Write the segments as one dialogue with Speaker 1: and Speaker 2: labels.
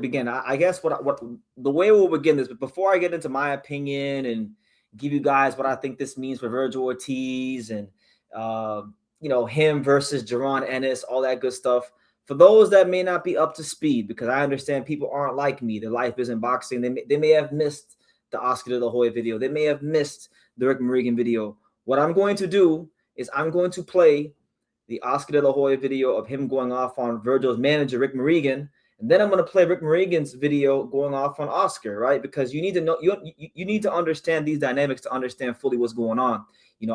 Speaker 1: begin. I guess what the way we'll begin this, but before I get into my opinion and give you guys what I think this means for Vergil Ortiz and uh, him versus Jaron Ennis, all that good stuff. For those that may not be up to speed, because I understand people aren't like me, their life isn't boxing. They may have missed the Oscar de la Hoya video. They may have missed the Rick Marigan video. What I'm going to do is I'm going to play the Oscar de la Hoya video of him going off on Vergil's manager, Rick Marigan. And then I'm going to play Rick Marigan's video going off on Oscar, right? Because you need to know, you need to understand these dynamics to understand fully what's going on.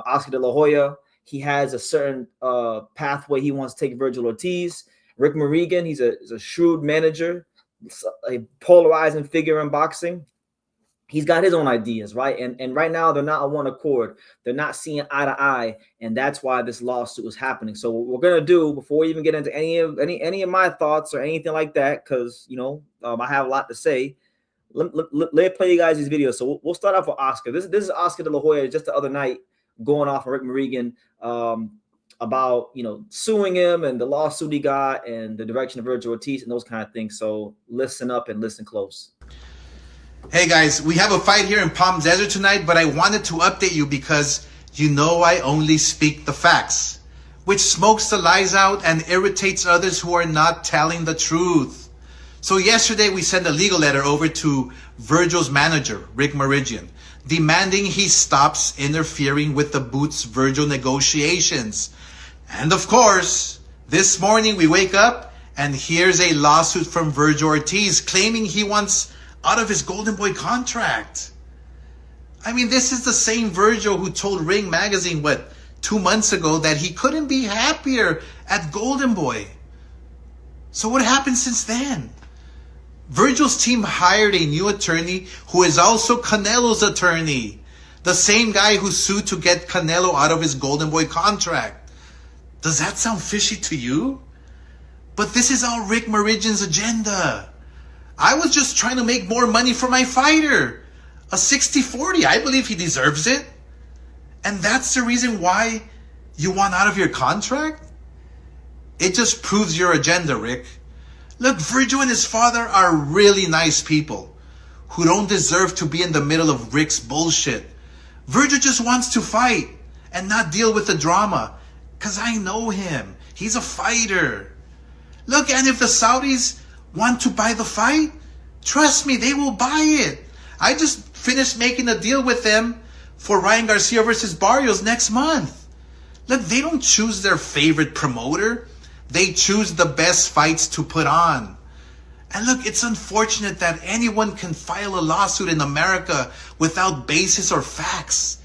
Speaker 1: Oscar de la Hoya, he has a certain pathway he wants to take Vergil Ortiz. Rick Marigan, he's a shrewd manager, a polarizing figure in boxing. He's got his own ideas, right? And right now they're not on one accord. They're not seeing eye to eye, and that's why this lawsuit is happening. So what we're gonna do before we even get into any of my thoughts or anything like that, because I have a lot to say. Let me play you guys these videos. So we'll start off with Oscar. This is Oscar de la Hoya just the other night going off on Rick Marigan about suing him and the lawsuit he got and the direction of Vergil Ortiz and those kind of things. So listen up and listen close.
Speaker 2: Hey guys, we have a fight here in Palm Desert tonight, but I wanted to update you because I only speak the facts, which smokes the lies out and irritates others who are not telling the truth. So yesterday we sent a legal letter over to Vergil's manager, Rick Marigan, demanding he stops interfering with the Boots Vergil negotiations. And of course, this morning we wake up and here's a lawsuit from Vergil Ortiz claiming he wants out of his Golden Boy contract. I mean, this is the same Vergil who told Ring Magazine, 2 months ago, that he couldn't be happier at Golden Boy. So what happened since then? Vergil's team hired a new attorney who is also Canelo's attorney. The same guy who sued to get Canelo out of his Golden Boy contract. Does that sound fishy to you? But this is all Rick Marigan's agenda. I was just trying to make more money for my fighter. A 60-40, I believe he deserves it. And that's the reason why you want out of your contract? It just proves your agenda, Rick. Look, Vergil and his father are really nice people who don't deserve to be in the middle of Rick's bullshit. Vergil just wants to fight and not deal with the drama. Because I know him. He's a fighter. Look, and if the Saudis want to buy the fight, trust me, they will buy it. I just finished making a deal with them for Ryan Garcia versus Barrios next month. Look, they don't choose their favorite promoter. They choose the best fights to put on. And look, it's unfortunate that anyone can file a lawsuit in America without basis or facts,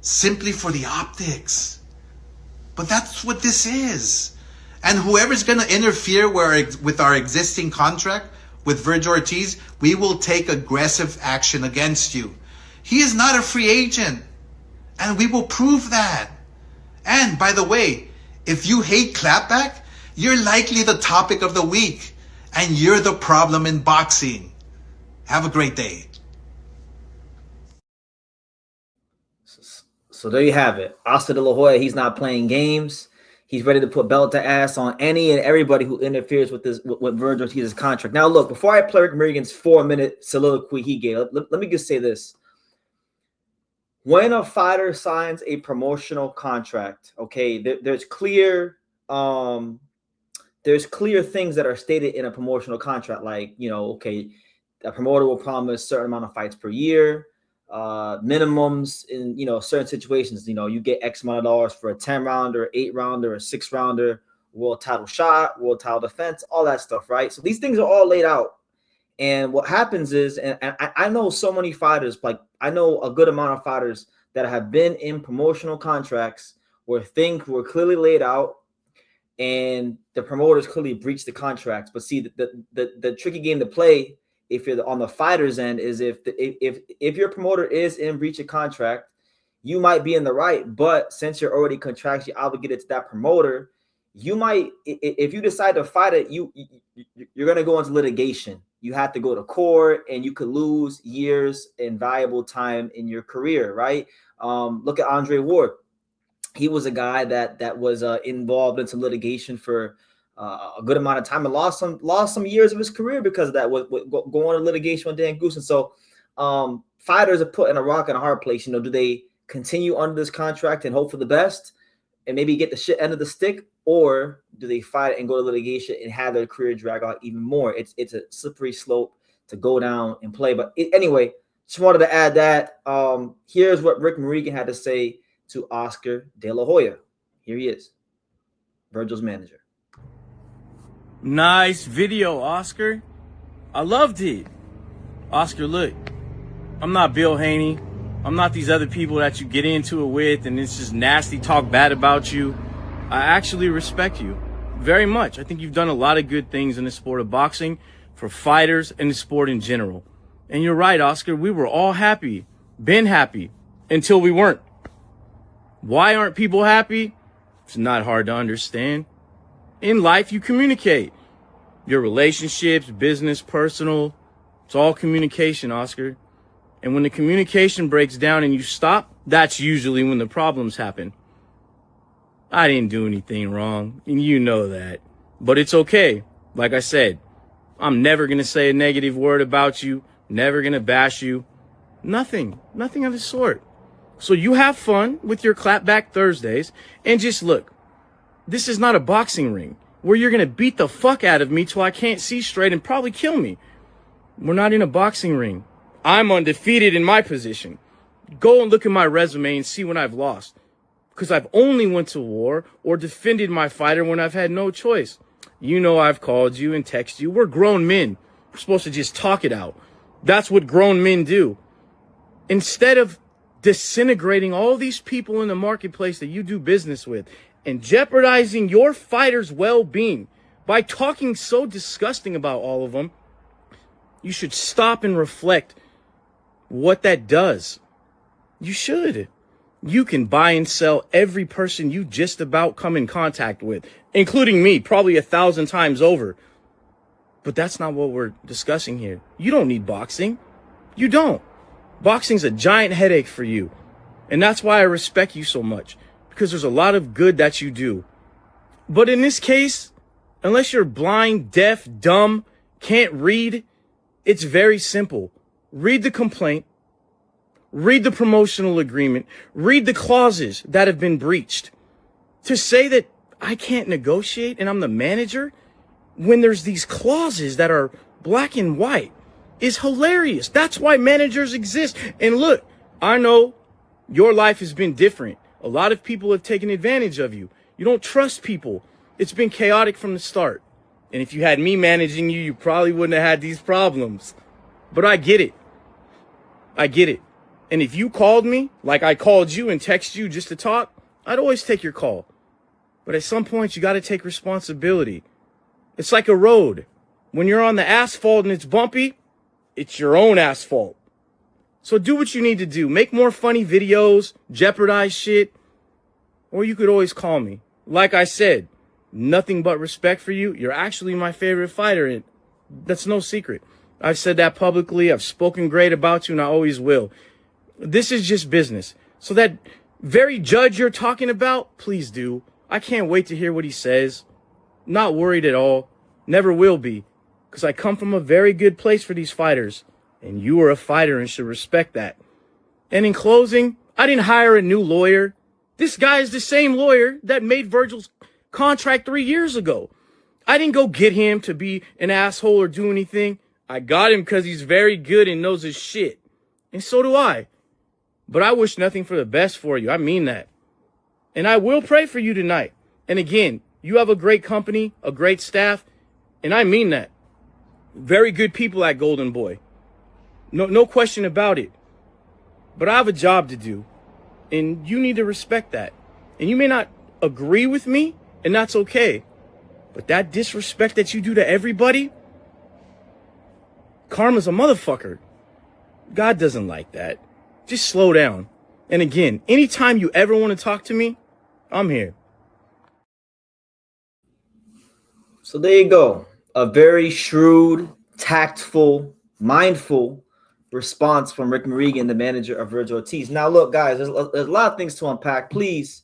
Speaker 2: simply for the optics. But that's what this is. And whoever's going to interfere with our existing contract with Vergil Ortiz, we will take aggressive action against you. He is not a free agent. And we will prove that. And by the way, if you hate clapback, you're likely the topic of the week. And you're the problem in boxing. Have a great day.
Speaker 1: So there you have it. Oscar de la Hoya, he's not playing games. He's ready to put belt to ass on any and everybody who interferes with Vergil Ortiz's contract. Now, look, before I play Rick Marigan's 4-minute soliloquy he gave, let me just say this. When a fighter signs a promotional contract, okay, there's clear things that are stated in a promotional contract, like, okay, a promoter will promise a certain amount of fights per year, minimums in certain situations. You get X amount of dollars for a 10-rounder, 8-rounder, a 6-rounder, world title shot, world title defense, all that stuff, right? So these things are all laid out. And what happens is, and I know so many fighters, like I know a good amount of fighters that have been in promotional contracts where things were clearly laid out and the promoters clearly breached the contracts. But see, the tricky game to play if you're on the fighter's end is if your promoter is in breach of contract, you might be in the right, but since you're already contractually obligated to that promoter, you might, if you decide to fight it, you're going to go into litigation. You have to go to court and you could lose years and valuable time in your career, right? Look at Andre Ward. He was a guy that was involved in some litigation for a good amount of time and lost some years of his career because of that, with going to litigation with Dan Goosen. So fighters are put in a rock and a hard place. Do they continue under this contract and hope for the best and maybe get the shit end of the stick, or do they fight and go to litigation and have their career drag out even more? It's a slippery slope to go down and play. But anyway, just wanted to add that. Here's what Rick Marigan had to say to Oscar De La Hoya. Here he is, Vergil's manager.
Speaker 3: Nice video, Oscar. I loved it. Oscar, look, I'm not Bill Haney. I'm not these other people that you get into it with and it's just nasty talk bad about you. I actually respect you very much. I think you've done a lot of good things in the sport of boxing for fighters and the sport in general. And you're right, Oscar. We were all happy, been happy, until we weren't. Why aren't people happy? It's not hard to understand. In life, you communicate. Your relationships, business, personal, it's all communication, Oscar. And when the communication breaks down and you stop, that's usually when the problems happen. I didn't do anything wrong, and you know that. But it's okay. Like I said, I'm never going to say a negative word about you, never going to bash you. Nothing of the sort. So you have fun with your clapback Thursdays, and just look, this is not a boxing ring where you're going to beat the fuck out of me till I can't see straight and probably kill me. We're not in a boxing ring. I'm undefeated in my position. Go and look at my resume and see when I've lost. Because I've only went to war or defended my fighter when I've had no choice. You know I've called you and texted you. We're grown men. We're supposed to just talk it out. That's what grown men do. Instead of disintegrating all these people in the marketplace that you do business with and jeopardizing your fighter's well-being by talking so disgusting about all of them, you should stop and reflect what that does. You should. You can buy and sell every person you just about come in contact with, including me, probably 1,000 times over. But that's not what we're discussing here. You don't need boxing. You don't. Boxing's a giant headache for you. And that's why I respect you so much, because there's a lot of good that you do. But in this case, unless you're blind, deaf, dumb, can't read, it's very simple. Read the complaint, read the promotional agreement, read the clauses that have been breached. To say that I can't negotiate and I'm the manager when there's these clauses that are black and white is hilarious. That's why managers exist. And look, I know your life has been different. A lot of people have taken advantage of you. You don't trust people. It's been chaotic from the start. And if you had me managing you, you probably wouldn't have had these problems. But I get it. I get it. And if you called me, like I called you and texted you just to talk, I'd always take your call. But at some point, you got to take responsibility. It's like a road. When you're on the asphalt and it's bumpy, it's your own asphalt. So do what you need to do. Make more funny videos, jeopardize shit. Or you could always call me. Like I said, nothing but respect for you. You're actually my favorite fighter, and that's no secret. I've said that publicly. I've spoken great about you, and I always will. This is just business. So that very judge you're talking about, please do. I can't wait to hear what he says. Not worried at all. Never will be. Because I come from a very good place for these fighters. And you are a fighter and should respect that. And in closing, I didn't hire a new lawyer. This guy is the same lawyer that made Vergil's contract 3 years ago. I didn't go get him to be an asshole or do anything. I got him because he's very good and knows his shit. And so do I. But I wish nothing for the best for you. I mean that. And I will pray for you tonight. And again, you have a great company, a great staff, and I mean that. Very good people at Golden Boy. No question about it. But I have a job to do, and you need to respect that. And you may not agree with me, and that's okay. But that disrespect that you do to everybody, karma's a motherfucker. God doesn't like that. Just slow down. And again, anytime you ever want to talk to me, I'm here.
Speaker 1: So there you go. A very shrewd, tactful, mindful response from Rick Marigan, the manager of Vergil Ortiz. Now, look, guys, there's a lot of things to unpack. Please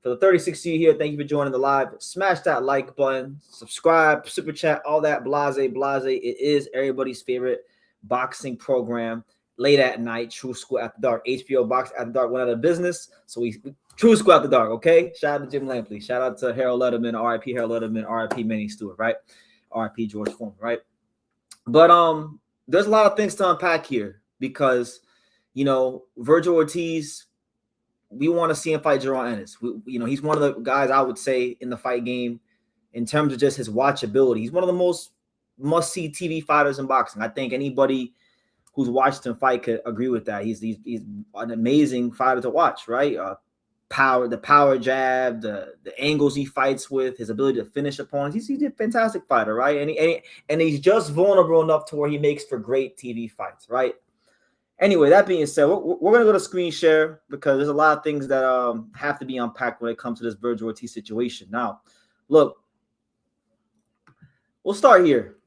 Speaker 1: For the 36 of you here, thank you for joining the live. Smash that like button, subscribe, super chat, all that blase. It is everybody's favorite boxing program late at night. True School After Dark. HBO Box After Dark went out of business, so we True School After Dark. Okay, shout out to Jim Lampley. Shout out to Harold Letterman. R.I.P. Harold Letterman. R.I.P. Manny Stewart. Right. R.I.P. George Foreman. Right. But there's a lot of things to unpack here because Vergil Ortiz. We want to see him fight Jaron Ennis. He's one of the guys I would say in the fight game in terms of just his watchability. He's one of the most must-see TV fighters in boxing. I think anybody who's watched him fight could agree with that. He's an amazing fighter to watch, right? The power jab, the angles he fights with, his ability to finish opponents. He's a fantastic fighter, right? And he's just vulnerable enough to where he makes for great TV fights, right? Anyway, that being said, we're going to go to screen share because there's a lot of things that have to be unpacked when it comes to this Vergil Ortiz situation. Now, look, we'll start here.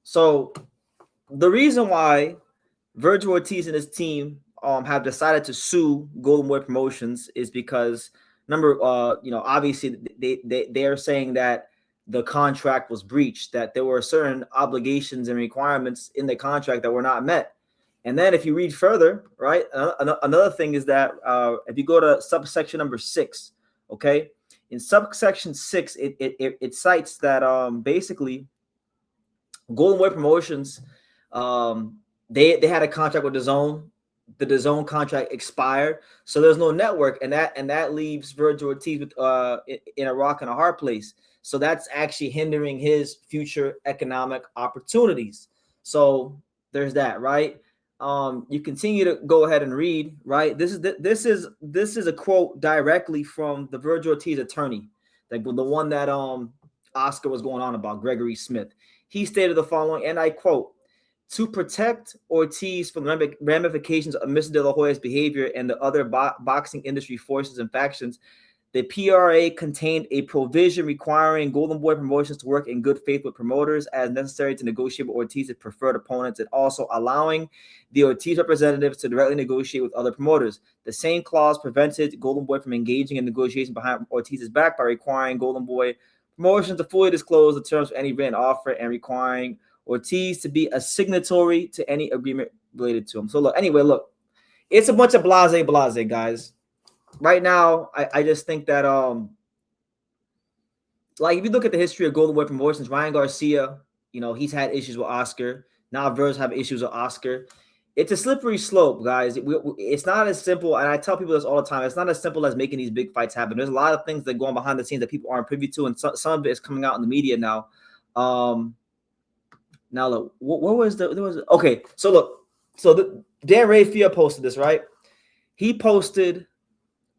Speaker 1: So the reason why Vergil Ortiz and his team have decided to sue Golden Boy Promotions is because, obviously they are saying that the contract was breached, that there were certain obligations and requirements in the contract that were not met. And then if you read further, right, another thing is that if you go to subsection number 6, okay, in subsection 6, it cites that basically Golden Boy Promotions, they had a contract with DAZN. The DAZN contract expired, so there's no network, and that leaves Vergil Ortiz with in a rock and a hard place. So that's actually hindering his future economic opportunities. So there's that, right? You continue to go ahead and read, right? This is a quote directly from the Vergil Ortiz attorney, like the one that Oscar was going on about, Gregory Smith. He stated the following, and I quote, "To protect Ortiz from the ramifications of Mr. De La Hoya's behavior and the other boxing industry forces and factions, the PRA contained a provision requiring Golden Boy Promotions to work in good faith with promoters as necessary to negotiate with Ortiz's preferred opponents, and also allowing the Ortiz representatives to directly negotiate with other promoters. The same clause prevented Golden Boy from engaging in negotiations behind Ortiz's back by requiring Golden Boy Promotions to fully disclose the terms of any written offer and requiring Ortiz to be a signatory to any agreement related to him." So look, it's a bunch of blase, guys. Right now, I just think that if you look at the history of Golden Boy Promotions, Ryan Garcia, he's had issues with Oscar. Now Vergil have issues with Oscar. It's a slippery slope, guys. It's not as simple, and I tell people this all the time. It's not as simple as making these big fights happen. There's a lot of things that go on behind the scenes that people aren't privy to, and some of it is coming out in the media now. Now look, what was there was okay. So look, Dan Rayfield posted this, right? He posted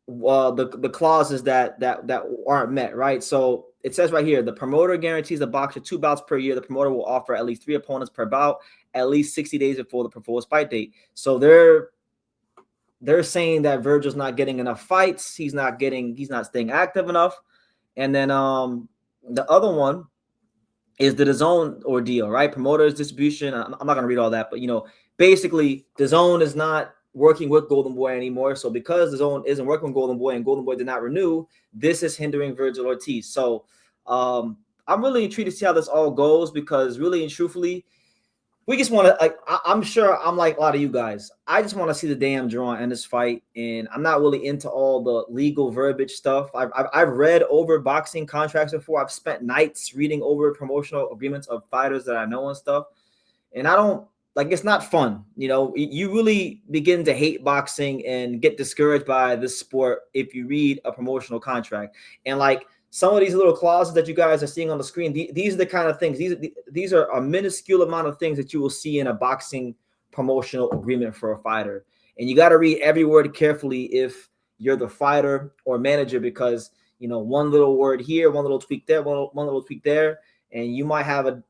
Speaker 1: the clauses that aren't met, right? So it says right here, the promoter guarantees the boxer 2 bouts per year. The promoter will offer at least 3 opponents per bout at least 60 days before the proposed fight date. So they're saying that Vergil's not getting enough fights. He's not staying active enough. And then the other one is the DAZN ordeal, right? Promoters, distribution. I'm not going to read all that, but basically DAZN is not working with Golden Boy anymore. So because DAZN isn't working with Golden Boy and Golden Boy did not renew, this is hindering Vergil Ortiz. So I'm really intrigued to see how this all goes, because really and truthfully, we just want to, I'm sure I'm like a lot of you guys. I just want to see the damn Jaron Ennis fight, and I'm not really into all the legal verbiage stuff. I've read over boxing contracts before. I've spent nights reading over promotional agreements of fighters that I know and stuff, and I don't it's not fun. You really begin to hate boxing and get discouraged by this sport if you read a promotional contract. And some of these little clauses that you guys are seeing on the screen, these are the kind of things. These are a minuscule amount of things that you will see in a boxing promotional agreement for a fighter. And you got to read every word carefully if you're the fighter or manager, because one little word here, one little tweak there, one little tweak there, and you might have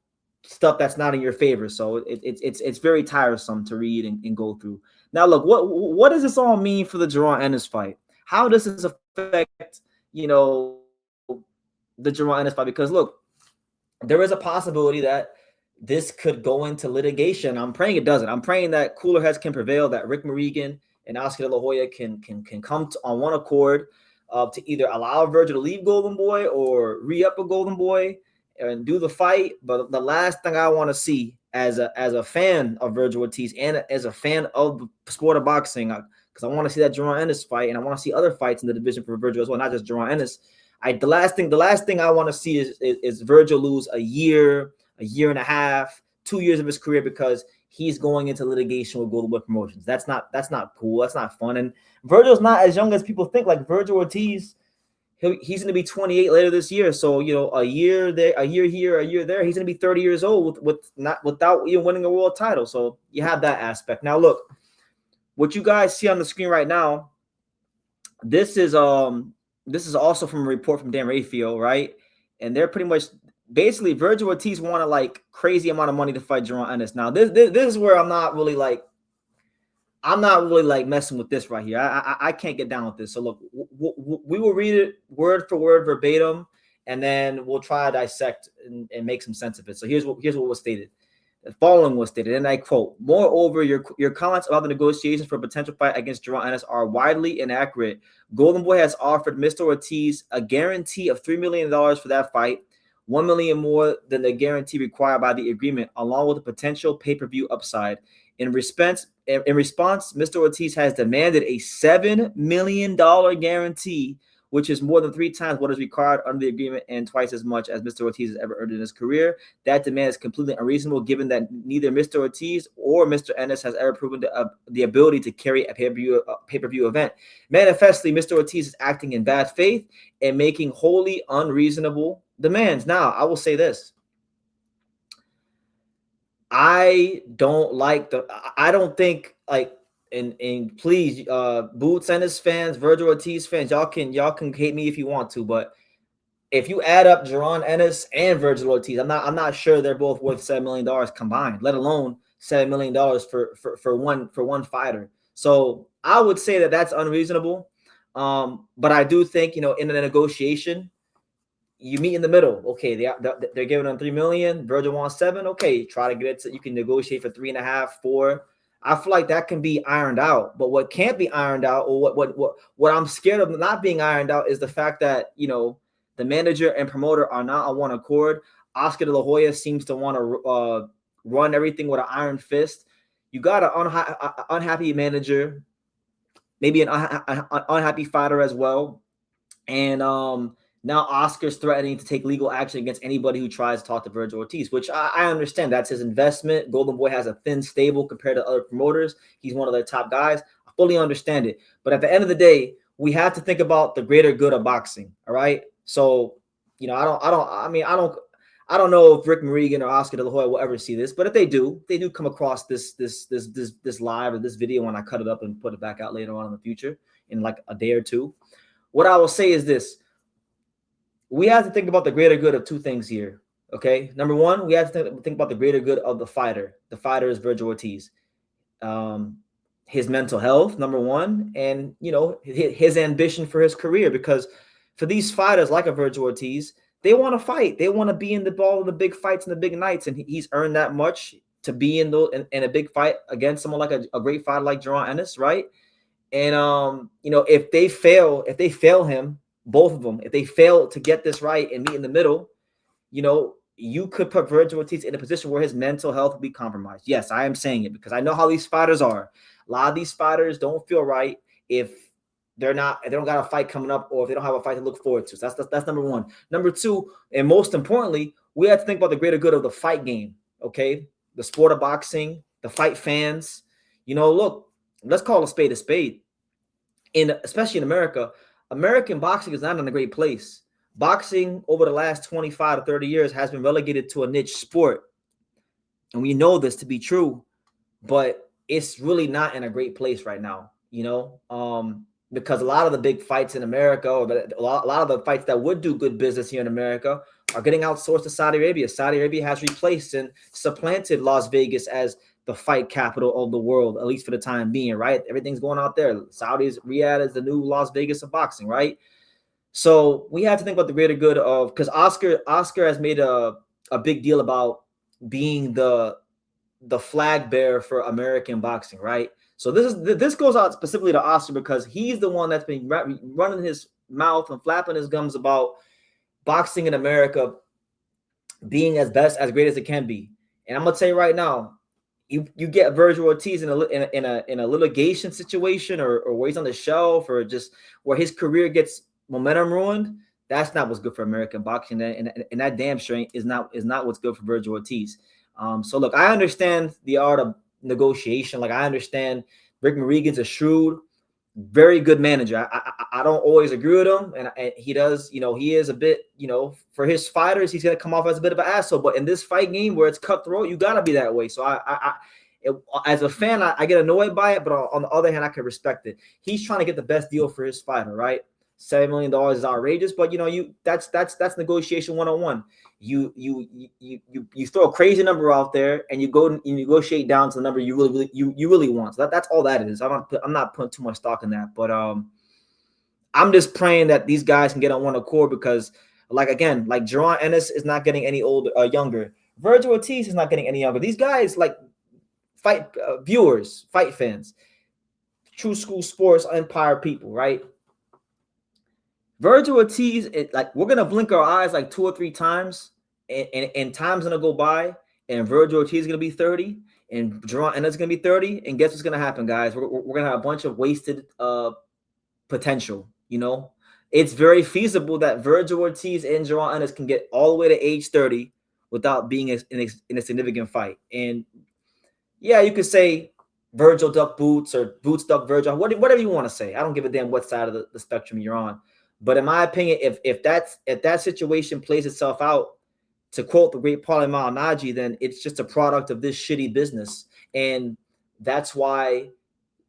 Speaker 1: stuff that's not in your favor. So it's very tiresome to read and go through. Now look, what does this all mean for the Jaron Ennis fight? How does this affect the Jaron Ennis fight? Because look, there is a possibility that this could go into litigation. I'm praying it doesn't. I'm praying that cooler heads can prevail, that Rick Morrigan and Oscar De La Hoya can come on one accord. to either allow Vergil to leave Golden Boy or re-up a Golden Boy and do the fight. But the last thing I want to see as a fan of Vergil Ortiz and as a fan of the sport of boxing, because I want to see that Jaron Ennis fight, and I want to see other fights in the division for Vergil as well, not just Jaron Ennis. The last thing I want to see is Vergil lose a year and a half, 2 years of his career because he's going into litigation with Golden Boy Promotions. That's not cool. That's not fun. And Vergil's not as young as people think. Like Vergil Ortiz, he's going to be 28 later this year. So, a year there, a year here, a year there, he's going to be 30 years old without even winning a world title. So you have that aspect. Now, look, what you guys see on the screen right now, this is also from a report from Dan Raphael, right? And they're pretty much basically Vergil Ortiz wanted like crazy amount of money to fight Jaron Ennis. Now, this is where I'm not really like messing with this right here. I can't get down with this. So look, we will read it word for word verbatim, and then we'll try to dissect and make some sense of it. So here's what was stated. The following was stated, and I quote, "Moreover, your comments about the negotiations for a potential fight against Jaron Ennis are widely inaccurate. Golden Boy has offered Mr. Ortiz a guarantee of $3 million for that fight, $1 million more than the guarantee required by the agreement, along with a potential pay-per-view upside. In response, Mr. Ortiz has demanded a $7 million guarantee, which is more than 3 times what is required under the agreement and twice as much as Mr. Ortiz has ever earned in his career. That demand is completely unreasonable, given that neither Mr. Ortiz or Mr. Ennis has ever proven the ability to carry a pay-per-view event. Manifestly, Mr. Ortiz is acting in bad faith and making wholly unreasonable demands." Now, I will say this. I don't think like, and please, Boots Ennis fans, Vergil Ortiz fans, y'all can hate me if you want to, but if you add up Jaron Ennis and Vergil Ortiz, I'm not sure they're both worth $7 million combined, let alone $7 million for one fighter. So I would say that that's unreasonable. But I do think, in a negotiation, you meet in the middle. Okay, they're giving them $3 million. Vergil wants $7 million. Okay, try to get it to, you can negotiate for $3.5 million, $4 million. I feel like that can be ironed out. But what can't be ironed out, or what I'm scared of not being ironed out, is the fact that the manager and promoter are not on one accord. Oscar De La Hoya seems to want to run everything with an iron fist. You got an unhappy manager, maybe an unhappy fighter as well, and now Oscar's threatening to take legal action against anybody who tries to talk to Vergil Ortiz, which I understand. That's his investment. Golden Boy has a thin stable compared to other promoters. He's one of their top guys. I fully understand it. But at the end of the day, we have to think about the greater good of boxing. All right. So, I don't know if Rick Morrigan or Oscar De La Hoya will ever see this, but if they do come across this live or this video when I cut it up and put it back out later on in the future in like a day or two, what I will say is this. We have to think about the greater good of 2 things here, okay? Number one, we have to think about the greater good of the fighter. The fighter is Vergil Ortiz. His mental health, number one, and, his ambition for his career. Because for these fighters like a Vergil Ortiz, they want to fight. They want to be in the big fights and the big nights, and he's earned that much to be in a big fight against someone like a great fighter like Jaron Ennis, right? And, if they fail him, both of them, if they fail to get this right and meet in the middle, you could put Vergil Ortiz in a position where his mental health will be compromised. Yes, I am saying it because I know how these fighters are. A lot of these fighters don't feel right if they don't got a fight coming up, or if they don't have a fight to look forward to. So that's number one. Number two, and most importantly, we have to think about the greater good of the fight game. Okay, the sport of boxing, the fight fans. Look, let's call a spade a spade. Especially in America. American boxing is not in a great place. Boxing over the last 25 to 30 years has been relegated to a niche sport. And we know this to be true, but it's really not in a great place right now, because a lot of the big fights in America, or a lot of the fights that would do good business here in America, are getting outsourced to Saudi Arabia. Saudi Arabia has replaced and supplanted Las Vegas as the fight capital of the world, at least for the time being, right? Everything's going out there. Saudis, Riyadh is the new Las Vegas of boxing, right? So we have to think about the greater good of, because Oscar has made a big deal about being the flag bearer for American boxing, right? So this goes out specifically to Oscar because he's the one that's been running his mouth and flapping his gums about boxing in America being as great as it can be. And I'm gonna tell you right now, you get Vergil Ortiz in a litigation situation, or where he's on the shelf, or just where his career gets momentum ruined. That's not what's good for American boxing, and that damn sure is not what's good for Vergil Ortiz. So look, I understand the art of negotiation. Like, I understand Rick Marigan's a shrewd, very good manager. I don't always agree with him, and he does, he is a bit, for his fighters, he's gonna come off as a bit of an asshole. But in this fight game where it's cutthroat, you gotta be that way. So as a fan, I get annoyed by it, but on the other hand, I can respect it. He's trying to get the best deal for his fighter, right? $7 million is outrageous, but that's negotiation 101. You throw a crazy number out there, and you go and you negotiate down to the number you really want. So that's all that is. I'm not putting too much stock in that, but I'm just praying that these guys can get on one accord, because like Jaron Ennis is not getting any younger. Vergil Ortiz is not getting any younger. These guys, like, fight viewers, fight fans, True School Sports Empire people, right? Vergil Ortiz, we're gonna blink our eyes like 2 or 3 times, and time's gonna go by, and Vergil Ortiz is gonna be 30, and Jaron Ennis is gonna be 30, and guess what's gonna happen, guys? We're gonna have a bunch of wasted potential. It's very feasible that Vergil Ortiz and Jaron Ennis can get all the way to age 30 without being in a significant fight. And yeah, you could say Vergil duck Boots, or Boots duck Vergil, whatever you want to say. I don't give a damn what side of the spectrum you're on. But in my opinion, if that situation plays itself out, to quote the great Paulie Malignaggi, then it's just a product of this shitty business. And that's why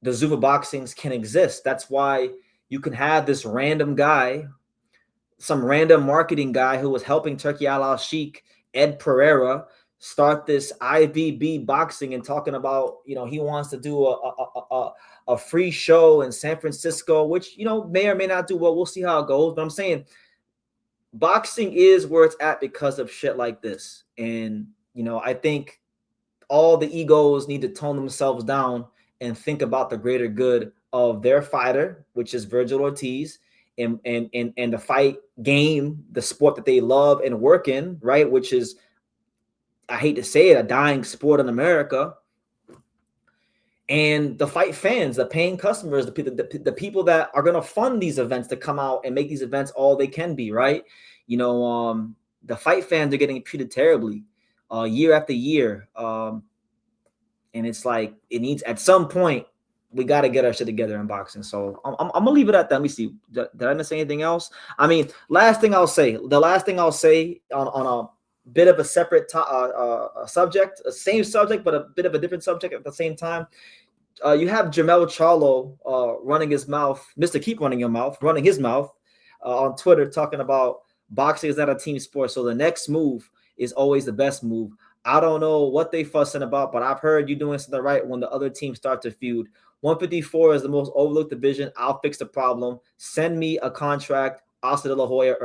Speaker 1: the Zuffa boxings can exist. That's why you can have this random guy, some random marketing guy who was helping Turki Al Sheikh, Ed Pereira, start this IBB boxing, and talking about, he wants to do a free show in San Francisco, which, may or may not do well. We'll see how it goes. But I'm saying boxing is where it's at because of shit like this. And, I think all the egos need to tone themselves down and think about the greater good of their fighter, which is Vergil Ortiz, and the fight game, the sport that they love and work in, right? Which is, I hate to say it, a dying sport in America. And the fight fans, the paying customers, the people that are going to fund these events to come out and make these events all they can be, right? The fight fans are getting treated terribly year after year. And it's like, it needs, at some point, we got to get our shit together in boxing. So I'm going to leave it at that. Let me see. Did I miss anything else? I mean, the last thing I'll say on a bit of a separate subject, same subject, but a bit of a different subject at the same time. You have Jermell Charlo running his mouth, Mr. Keep Running Your Mouth, running his mouth on Twitter, talking about boxing is not a team sport, so the next move is always the best move. I don't know what they fussing about, but I've heard you doing something right when the other teams start to feud. 154 is the most overlooked division. I'll fix the problem. Send me a contract. Hasta de la Hoya.